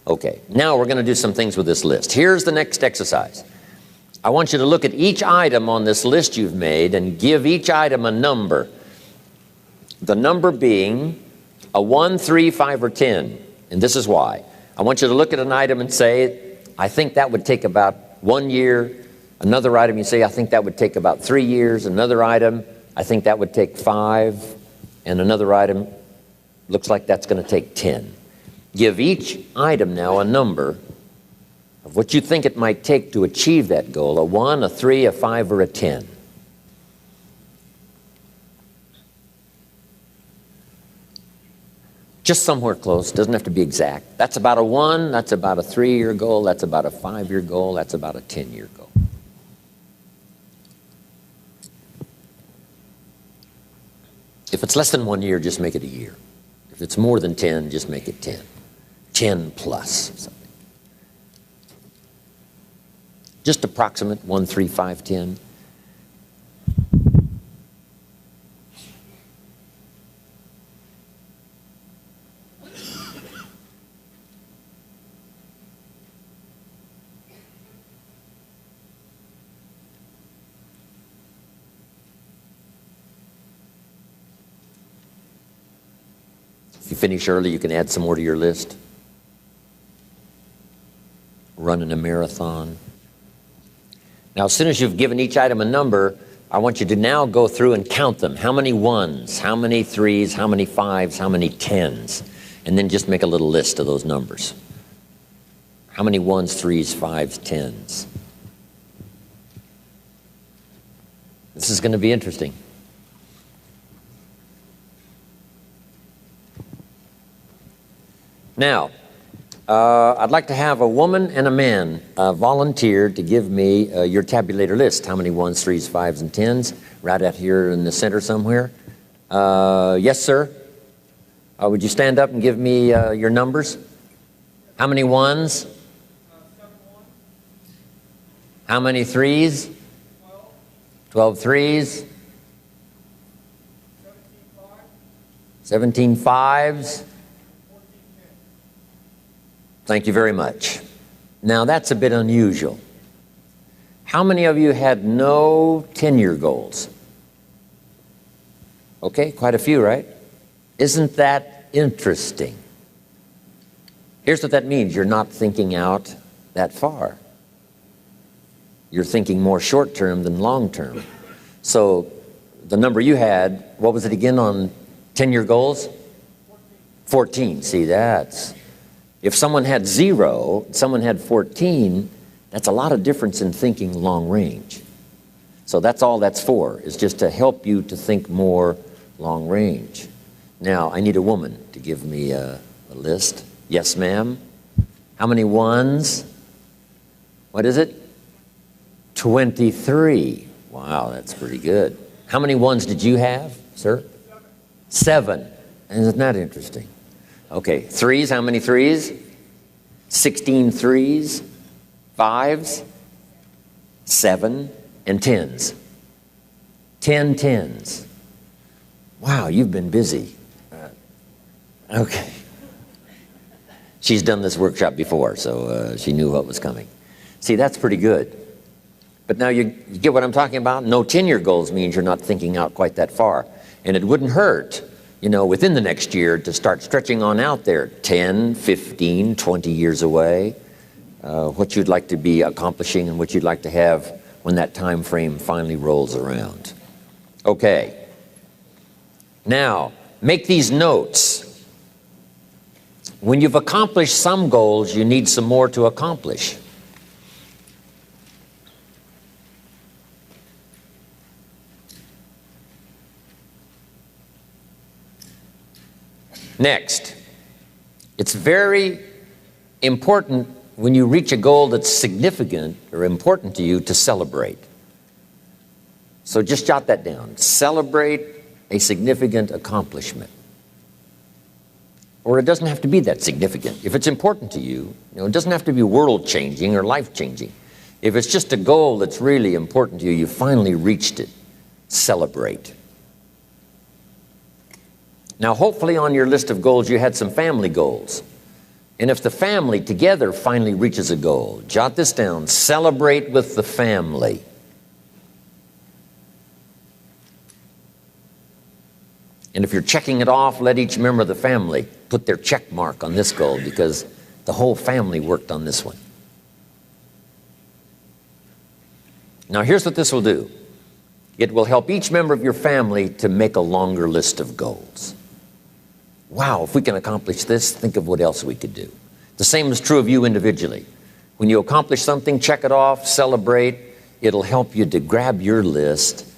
Okay, now we're going to do some things with this list. Here's the next exercise. I want you to look at each item on this list you've made and give each item a number. The number being a 1, 3, 5, or 10. And this is why. I want you to look at an item and say, I think that would take about 1 year. Another item, you say, I think that would take about 3 years. Another item, I think that would take 5. And another item, looks like that's going to take 10. Give each item now a number of what you think it might take to achieve that goal, a 1, a 3, a 5, or a 10. Just somewhere close, doesn't have to be exact. That's about a 1, that's about a 3-year goal, that's about a 5-year goal, that's about a 10-year goal. If it's less than 1 year, just make it a year. If it's more than 10, just make it 10. 10 plus something. Just approximate 1, 3, 5, 10. If you finish early, you can add some more to your list. Running a marathon. Now, as soon as you've given each item a number, I want you to now go through and count them. How many 1s, how many 3s, how many 5s, how many 10s? And then just make a little list of those numbers. How many 1s, 3s, 5s, 10s? This is going to be interesting. Now, I'd like to have a woman and a man volunteer to give me your tabulator list. How many 1s, 3s, 5s, and 10s? Right out here in the center somewhere. Yes, sir. Would you stand up and give me your numbers? How many 1s? 7 1s. How many 3s? 12 3s. 17 5s. 17 5s. Thank you very much. Now that's a bit unusual. How many of you had no 10-year goals? Okay, quite a few, right? Isn't that interesting? Here's what that means. You're not thinking out that far. You're thinking more short-term than long-term. So the number you had, what was it again on 10-year goals? 14. See, that's... If someone had 0, someone had 14, that's a lot of difference in thinking long range. So that's all that's for, is just to help you to think more long range. Now, I need a woman to give me a list. Yes, ma'am. How many 1s? What is it? 23. Wow, that's pretty good. How many 1s did you have, sir? 7. Isn't that interesting? Okay, 3s, how many 3s? 16 3s, 5s, 7, and 10s. 10 10s. Wow, you've been busy. Okay. She's done this workshop before, so she knew what was coming. See, that's pretty good. But now you get what I'm talking about? No 10-year goals means you're not thinking out quite that far. And it wouldn't hurt, you know, within the next year to start stretching on out there 10, 15, 20 years away, what you'd like to be accomplishing and what you'd like to have when that time frame finally rolls around. Okay. Now, make these notes. When you've accomplished some goals, you need some more to accomplish. Next, it's very important when you reach a goal that's significant or important to you to celebrate. So just jot that down. Celebrate a significant accomplishment. Or it doesn't have to be that significant. If it's important to you, it doesn't have to be world-changing or life-changing. If it's just a goal that's really important to you, you finally reached it, celebrate. Now, hopefully on your list of goals, you had some family goals. And if the family together finally reaches a goal, jot this down, celebrate with the family. And if you're checking it off, let each member of the family put their check mark on this goal, because the whole family worked on this one. Now here's what this will do. It will help each member of your family to make a longer list of goals. Wow, if we can accomplish this, think of what else we could do. The same is true of you individually. When you accomplish something, check it off, celebrate. It'll help you to grab your list,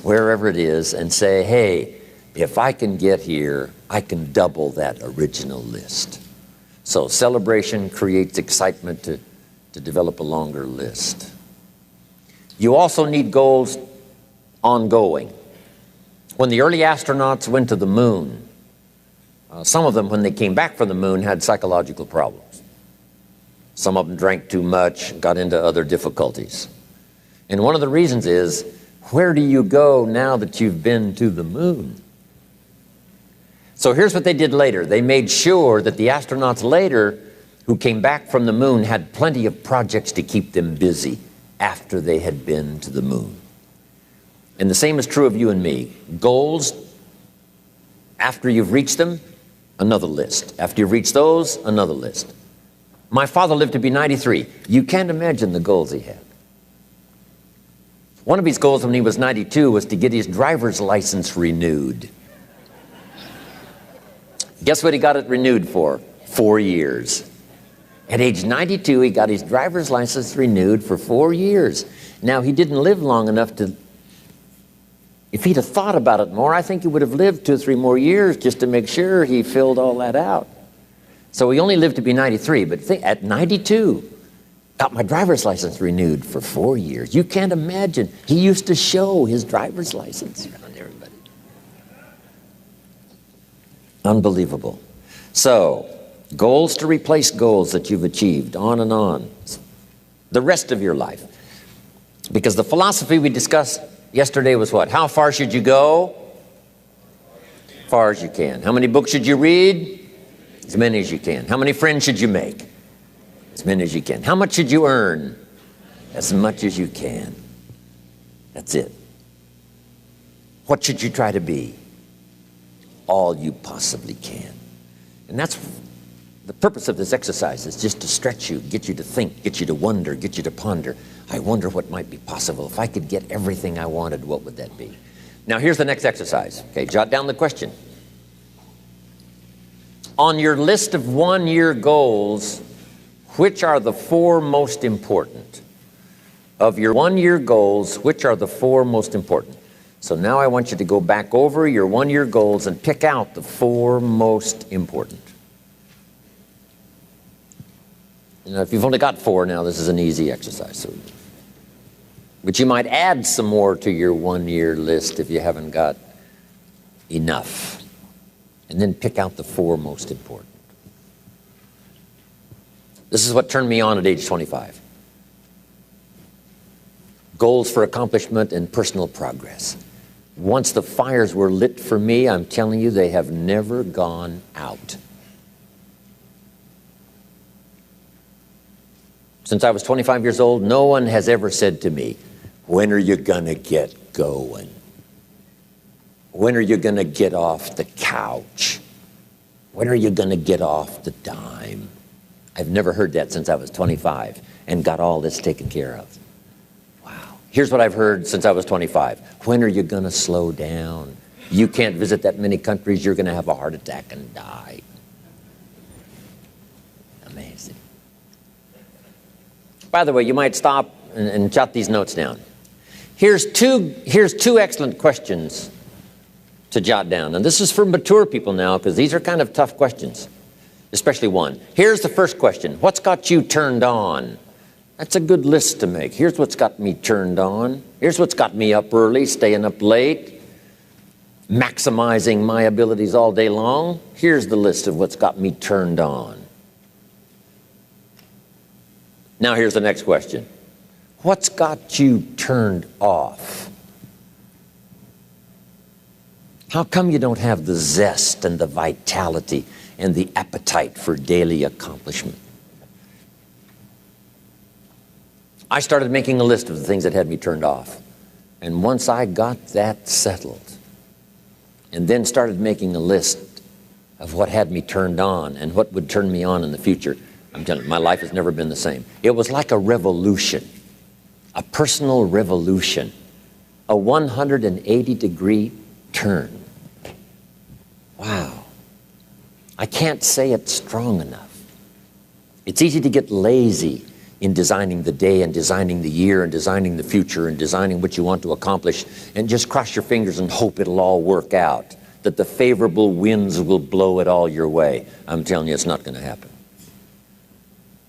wherever it is, and say, hey, if I can get here, I can double that original list. So celebration creates excitement to develop a longer list. You also need goals ongoing. When the early astronauts went to the moon, some of them, when they came back from the moon, had psychological problems. Some of them drank too much, got into other difficulties. And one of the reasons is, where do you go now that you've been to the moon? So here's what they did later. They made sure that the astronauts later, who came back from the moon, had plenty of projects to keep them busy after they had been to the moon. And the same is true of you and me. Goals, after you've reached them, another list. After you've reached those, another list. My father lived to be 93. You can't imagine the goals he had. One of his goals when he was 92 was to get his driver's license renewed. Guess what he got it renewed for? 4 years. At age 92, he got his driver's license renewed for 4 years. Now, he didn't live long enough to... If he'd have thought about it more, I think he would have lived 2 or 3 more years just to make sure he filled all that out. So he only lived to be 93, but at 92, got my driver's license renewed for 4 years. You can't imagine. He used to show his driver's license around everybody. Unbelievable. So, goals to replace goals that you've achieved, on and on. The rest of your life. Because the philosophy we discussed yesterday was what? How far should you go? As far as you can. How many books should you read? As many as you can. How many friends should you make? As many as you can. How much should you earn? As much as you can. That's it. What should you try to be? All you possibly can. And that's the purpose of this exercise, is just to stretch you, get you to think, get you to wonder, get you to ponder. I wonder what might be possible. If I could get everything I wanted, what would that be? Now here's the next exercise. Okay, jot down the question. On your list of one-year goals, which are the 4 most important? Of your one-year goals, which are the 4 most important? So now I want you to go back over your one-year goals and pick out the 4 most important. You know, if you've only got 4 now, this is an easy exercise. But you might add some more to your one-year list if you haven't got enough. And then pick out the 4 most important. This is what turned me on at age 25. Goals for accomplishment and personal progress. Once the fires were lit for me, I'm telling you, they have never gone out. Since I was 25 years old, no one has ever said to me, when are you gonna get going? When are you gonna get off the couch? When are you gonna get off the dime? I've never heard that since I was 25 and got all this taken care of. Here's what I've heard since I was 25. When are you going to slow down? You can't visit that many countries. You're going to have a heart attack and die. Amazing. By the way, you might stop and jot these notes down. Here's two excellent questions to jot down. And this is for mature people now, because these are kind of tough questions, especially one. Here's the first question. What's got you turned on? That's a good list to make. Here's what's got me turned on. Here's what's got me up early, staying up late, maximizing my abilities all day long. Here's the list of what's got me turned on. Now here's the next question. What's got you turned off? How come you don't have the zest and the vitality and the appetite for daily accomplishment. I started making a list of the things that had me turned off. And once I got that settled, and then started making a list of what had me turned on and what would turn me on in the future, I'm telling you, my life has never been the same. It was like a revolution, a personal revolution, a 180-degree turn. Wow. I can't say it strong enough. It's easy to get lazy in designing the day and designing the year and designing the future and designing what you want to accomplish and just cross your fingers and hope it'll all work out, that the favorable winds will blow it all your way. I'm telling you, it's not going to happen.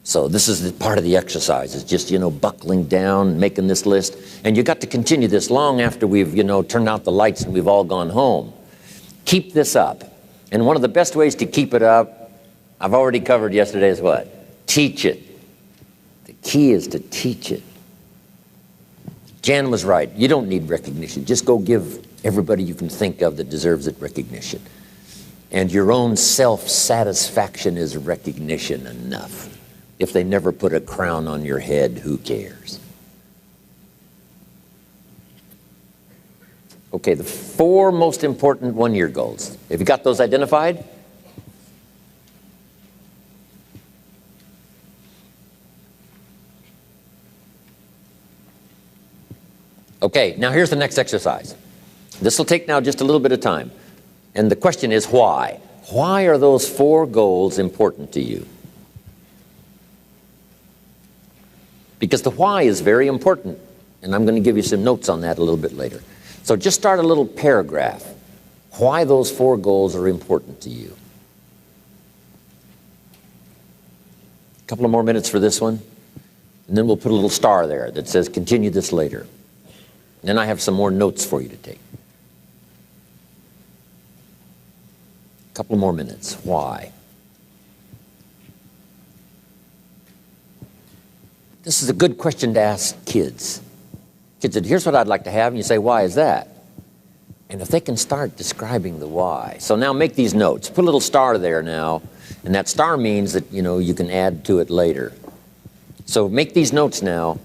So this is the part of the exercise. It's just, buckling down, making this list. And you got to continue this long after we've, turned out the lights and we've all gone home. Keep this up. And one of the best ways to keep it up, I've already covered yesterday, is what? Teach it. The key is to teach it. Jan was right. You don't need recognition. Just go give everybody you can think of that deserves it recognition. And your own self-satisfaction is recognition enough. If they never put a crown on your head, who cares? Okay, the 4 most important one-year goals. Have you got those identified? Okay, now here's the next exercise. This will take now just a little bit of time. And the question is why? Why are those 4 goals important to you? Because the why is very important. And I'm going to give you some notes on that a little bit later. So just start a little paragraph. Why those 4 goals are important to you. A couple of more minutes for this one. And then we'll put a little star there that says continue this later. And then I have some more notes for you to take. A couple more minutes. Why? This is a good question to ask kids. Kids said, here's what I'd like to have. And you say, why is that? And if they can start describing the why. So now make these notes. Put a little star there now. And that star means that, you can add to it later. So make these notes now.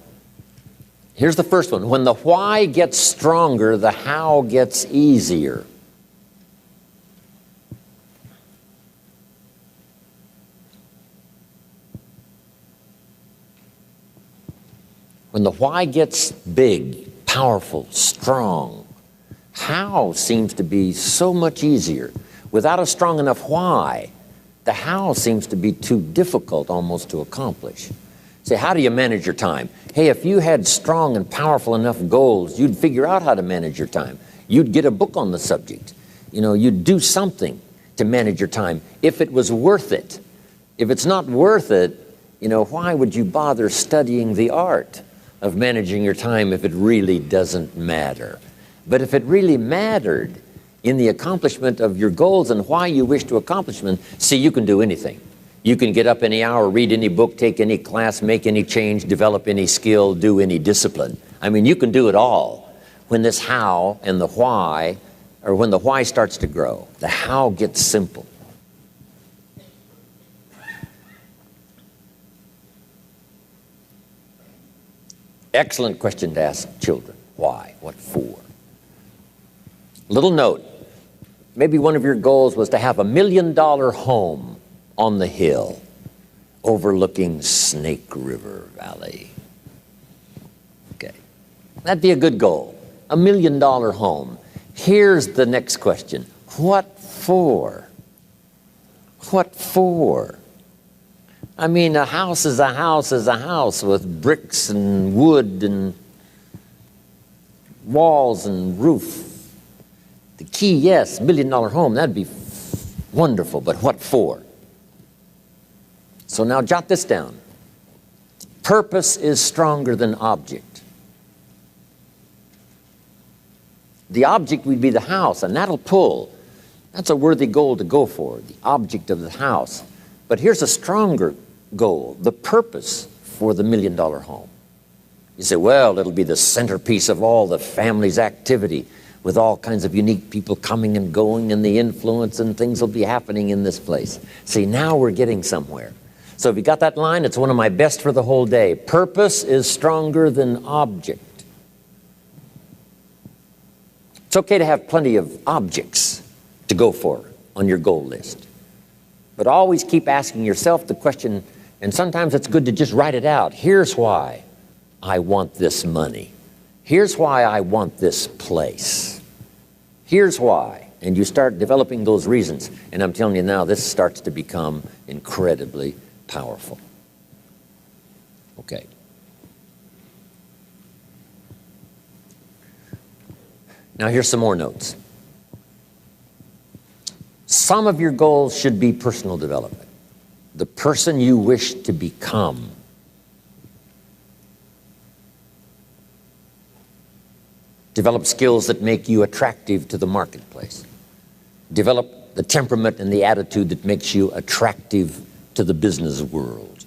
Here's the first one. When the why gets stronger, the how gets easier. When the why gets big, powerful, strong, how seems to be so much easier. Without a strong enough why, the how seems to be too difficult almost to accomplish. Say, how do you manage your time? Hey, if you had strong and powerful enough goals, you'd figure out how to manage your time. You'd get a book on the subject. You'd do something to manage your time if it was worth it. If it's not worth it, why would you bother studying the art of managing your time if it really doesn't matter? But if it really mattered in the accomplishment of your goals and why you wish to accomplish them, see, you can do anything. You can get up any hour, read any book, take any class, make any change, develop any skill, do any discipline. I mean, you can do it all. When this how and the why, or when the why starts to grow, the how gets simple. Excellent question to ask children. Why? What for? Little note. Maybe one of your goals was to have $1 million home on the hill overlooking Snake River Valley. Okay. That'd be a good goal. $1 million home. Here's the next question. What for? What for? I mean, a house is a house is a house with bricks and wood and walls and roof. The key, yes, $1 million home, that'd be wonderful, but what for? So now jot this down. Purpose is stronger than object. The object would be the house, and that'll pull. That's a worthy goal to go for, the object of the house. But here's a stronger goal, the purpose for the $1 million home. You say, well, it'll be the centerpiece of all the family's activity. with all kinds of unique people coming and going, and the influence and things will be happening in this place. See, now we're getting somewhere. So if you got that line, it's one of my best for the whole day. Purpose is stronger than object. It's okay to have plenty of objects to go for on your goal list. But always keep asking yourself the question, and sometimes it's good to just write it out. Here's why I want this money. Here's why I want this place. Here's why. And you start developing those reasons. And I'm telling you now, this starts to become incredibly powerful. Okay. Now here's some more notes. Some of your goals should be personal development. The person you wish to become. Develop skills that make you attractive to the marketplace. Develop the temperament and the attitude that makes you attractive to the business world.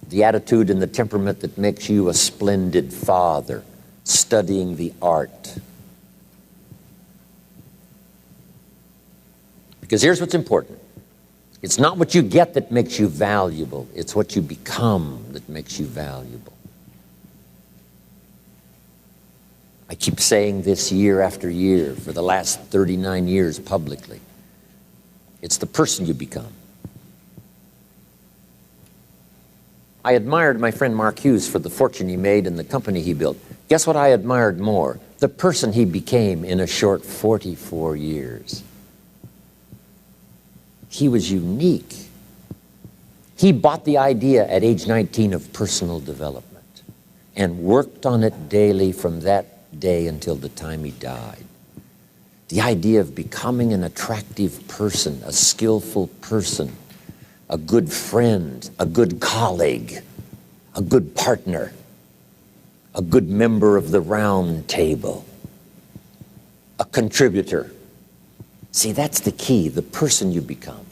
The attitude and the temperament that makes you a splendid father, studying the art. Because here's what's important. It's not what you get that makes you valuable. It's what you become that makes you valuable. I keep saying this year after year for the last 39 years publicly. It's the person you become. I admired my friend Mark Hughes for the fortune he made and the company he built. Guess what I admired more? The person he became in a short 44 years. He was unique. He bought the idea at age 19 of personal development and worked on it daily from that day until the time he died. The idea of becoming an attractive person, a skillful person, a good friend, a good colleague, a good partner, a good member of the round table, a contributor. See, that's the key, the person you become.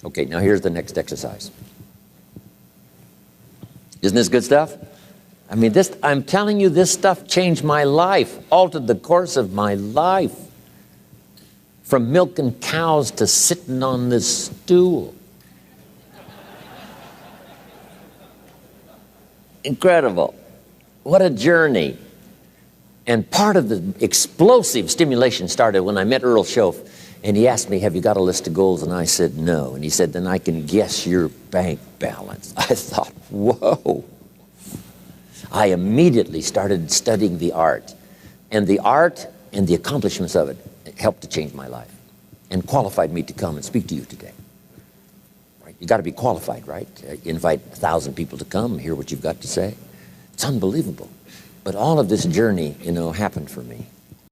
Okay, now here's the next exercise. Isn't this good stuff? I mean, I'm telling you, this stuff changed my life, altered the course of my life. From milking cows to sitting on this stool. Incredible. What a journey. And part of the explosive stimulation started when I met Earl Schoaf, and he asked me, have you got a list of goals? And I said, no. And he said, then I can guess your bank balance. I thought, whoa. I immediately started studying the art. And the art and the accomplishments of it helped to change my life and qualified me to come and speak to you today. Right? You got to be qualified, right? Invite 1,000 people to come, hear what you've got to say. It's unbelievable. But all of this journey, happened for me.